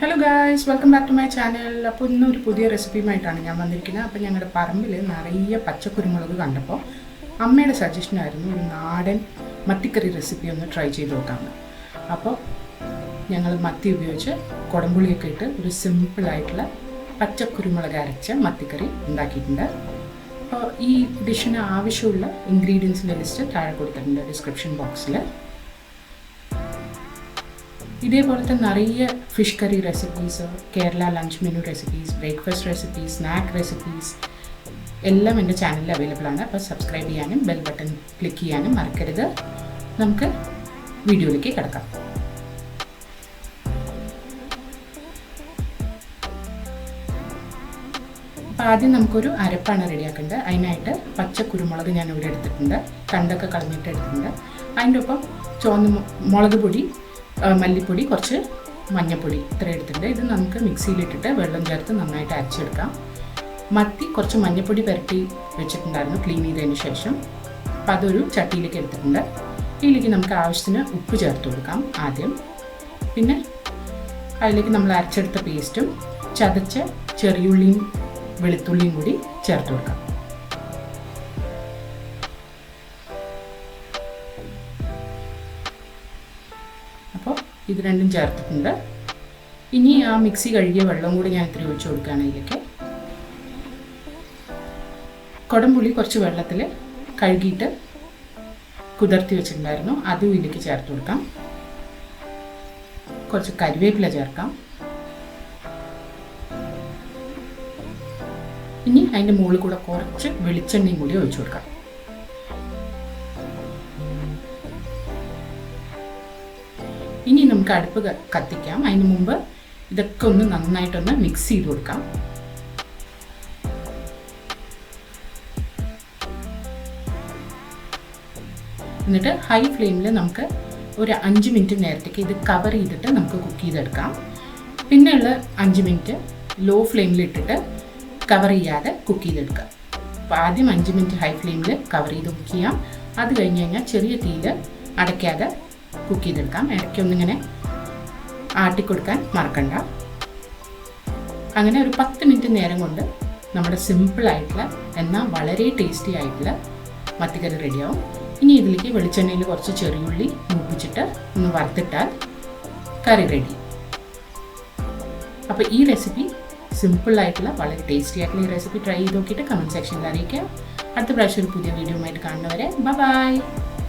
Hello guys, welcome back to my channel. അപ്പോൾ ഇന്നൊരു പുതിയ റെസിപ്പിയുമായിട്ടാണ് ഞാൻ വന്നിരിക്കുന്നത്. അപ്പോൾ ഞങ്ങളുടെ പറമ്പിൽ നിറയെ പച്ചക്കുരുമുളക് കണ്ടപ്പോൾ അമ്മയുടെ സജഷനായിരുന്നു ഒരു നാടൻ മത്തിക്കറി റെസിപ്പി ഒന്ന് ട്രൈ ചെയ്ത് നോക്കാമെന്ന്. അപ്പോൾ ഞങ്ങൾ മത്തി ഉപയോഗിച്ച് കുടംപുളിയൊക്കെ ഇട്ട് ഒരു സിമ്പിളായിട്ടുള്ള പച്ചക്കുരുമുളക് അരച്ച മത്തിക്കറി ഉണ്ടാക്കിയിട്ടുണ്ട്. അപ്പോൾ ഈ ഡിഷിന് ആവശ്യമുള്ള ഇൻഗ്രീഡിയൻസിൻ്റെ ലിസ്റ്റ് താഴെ കൊടുത്തിട്ടുണ്ട് ഡിസ്ക്രിപ്ഷൻ ബോക്സിൽ. ഇതേപോലത്തെ നിറയെ fish curry recipes, Kerala lunch menu recipes, breakfast recipes, snack recipes എല്ലാം എൻ്റെ ചാനലിൽ അവൈലബിൾ ആണ്. അപ്പോൾ സബ്സ്ക്രൈബ് ചെയ്യാനും ബെൽ ബട്ടൺ ക്ലിക്ക് ചെയ്യാനും മറക്കരുത്. നമുക്ക് വീഡിയോയിലേക്ക് കിടക്കാം. അപ്പോൾ ആദ്യം നമുക്കൊരു അരപ്പാണ് റെഡിയാക്കേണ്ടത്. അതിനായിട്ട് പച്ച കുരുമുളക് ഞാൻ ഇവിടെ എടുത്തിട്ടുണ്ട്, കണ്ടൊക്കെ കളഞ്ഞിട്ട് എടുത്തിട്ടുണ്ട്. അതിൻ്റെ ഒപ്പം ചുവന്ന മുളക് പൊടി, മല്ലിപ്പൊടി, കുറച്ച് മഞ്ഞൾപ്പൊടി ഇത്ര എടുത്തിട്ടുണ്ട്. ഇത് നമുക്ക് മിക്സിയിലിട്ടിട്ട് വെള്ളം ചേർത്ത് നന്നായിട്ട് അരച്ചെടുക്കാം. മത്തി കുറച്ച് മഞ്ഞൾപ്പൊടി പുരട്ടി വെച്ചിട്ടുണ്ടായിരുന്നു ക്ലീൻ ചെയ്തതിന് ശേഷം. അപ്പം അതൊരു ചട്ടിയിലേക്ക് എടുത്തിട്ടുണ്ട്. ഇതിലേക്ക് നമുക്ക് ആവശ്യത്തിന് ഉപ്പ് ചേർത്ത് കൊടുക്കാം ആദ്യം. പിന്നെ അതിലേക്ക് നമ്മൾ അരച്ചെടുത്ത പേസ്റ്റും ചതച്ച ചെറിയുള്ളിയും വെളുത്തുള്ളിയും കൂടി ചേർത്ത് കൊടുക്കാം. അപ്പോൾ ഇത് രണ്ടും ചേർത്തിട്ടുണ്ട്. ഇനി ആ മിക്സി കഴുകിയ വെള്ളം കൂടി ഞാൻ ഇത്തിരി ഒഴിച്ച് കൊടുക്കുകയാണ് ഇതിലേക്ക്. കുടംപുളി കുറച്ച് വെള്ളത്തിൽ കഴുകിയിട്ട് കുതിർത്തി വെച്ചിട്ടുണ്ടായിരുന്നു, അതും ഇതിലേക്ക് ചേർത്ത് കൊടുക്കാം. കുറച്ച് കരിവേപ്പില ചേർക്കാം. ഇനി അതിൻ്റെ മുകളിൽ കൂടെ കുറച്ച് വെളിച്ചെണ്ണയും കൂടി ഒഴിച്ചു കൊടുക്കാം. ഇനി നമുക്ക് അടുപ്പ് കത്തിക്കാം. അതിന് മുമ്പ് ഇതൊക്കെ ഒന്ന് നന്നായിട്ടൊന്ന് മിക്സ് ചെയ്ത് കൊടുക്കാം. എന്നിട്ട് ഹൈ ഫ്ലെയിമിൽ നമുക്ക് ഒരു 5 മിനിറ്റ് നേരത്തേക്ക് ഇത് കവർ ചെയ്തിട്ട് നമുക്ക് കുക്ക് ചെയ്തെടുക്കാം. പിന്നെയുള്ള 5 മിനിറ്റ് ലോ ഫ്ലെയിമിൽ ഇട്ടിട്ട് കവർ ചെയ്യാതെ കുക്ക് ചെയ്തെടുക്കാം. അപ്പോൾ ആദ്യം 5 മിനിറ്റ് ഹൈ ഫ്ലെയിമിൽ കവർ ചെയ്ത് കുക്ക് ചെയ്യാം. അത് കഴിഞ്ഞ് കഴിഞ്ഞാൽ ചെറിയ തീയിൽ അടയ്ക്കാതെ കുക്ക് ചെയ്തെടുക്കാം. ഇടയ്ക്കൊന്നിങ്ങനെ ആട്ടിക്കൊടുക്കാൻ മറക്കണ്ട. അങ്ങനെ ഒരു 10 മിനിറ്റ് നേരം കൊണ്ട് നമ്മുടെ സിമ്പിളായിട്ടുള്ള എന്നാൽ വളരെ ടേസ്റ്റി ആയിട്ടുള്ള മത്തിക്കറി റെഡിയാവും. ഇനി ഇതിലേക്ക് വെളിച്ചെണ്ണയിൽ കുറച്ച് ചെറിയുള്ളി മൂപ്പിച്ചിട്ട് ഒന്ന് വറുത്തിട്ടാൽ കറി റെഡി. അപ്പോൾ ഈ റെസിപ്പി സിമ്പിളായിട്ടുള്ള വളരെ ടേസ്റ്റി ആയിട്ടുള്ള ഈ റെസിപ്പി ട്രൈ ചെയ്ത് നോക്കിയിട്ട് കമൻറ്റ് സെക്ഷനിൽ അറിയിക്കാം. അടുത്ത പ്രാവശ്യം ഒരു പുതിയ വീഡിയോ ആയിട്ട് കാണുന്നവരെ ബൈ.